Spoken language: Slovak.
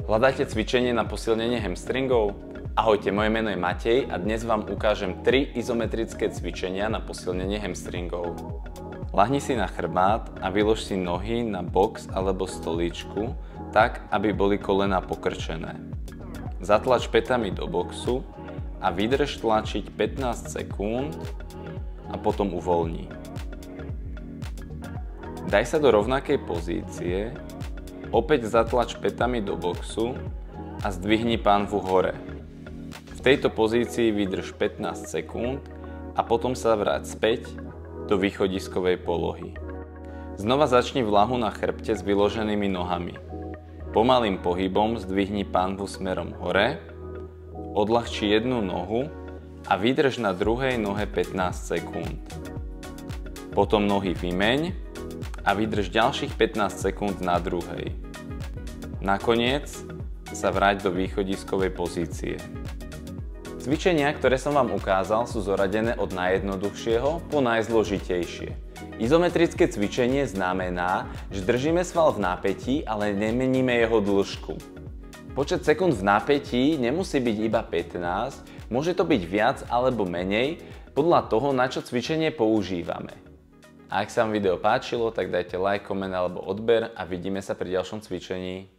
Hľadáte cvičenie na posilnenie hamstringov? Ahojte, moje meno je Matej a dnes vám ukážem 3 izometrické cvičenia na posilnenie hamstringov. Ľahni si na chrbát a vylož si nohy na box alebo stoličku tak, aby boli kolená pokrčené. Zatlač pätami do boxu a vydrž tlačiť 15 sekúnd a potom uvoľni. Daj sa do rovnakej pozície, opäť zatlač pätami do boxu a zdvihni pánvu hore. V tejto pozícii vydrž 15 sekúnd a potom sa vráť späť do východiskovej polohy. Znova začni vľahu na chrbte s vyloženými nohami. Pomalým pohybom zdvihni pánvu smerom hore, odľahči jednu nohu a vydrž na druhej nohe 15 sekúnd. Potom nohy vymeň a vydrž ďalších 15 sekúnd na druhej. Nakoniec sa vráť do východiskovej pozície. Cvičenia, ktoré som vám ukázal, sú zoradené od najjednoduchšieho po najzložitejšie. Izometrické cvičenie znamená, že držíme sval v napätí, ale nemeníme jeho dĺžku. Počet sekúnd v napätí nemusí byť iba 15, môže to byť viac alebo menej podľa toho, na čo cvičenie používame. A ak sa vám video páčilo, tak dajte like, koment alebo odber a vidíme sa pri ďalšom cvičení.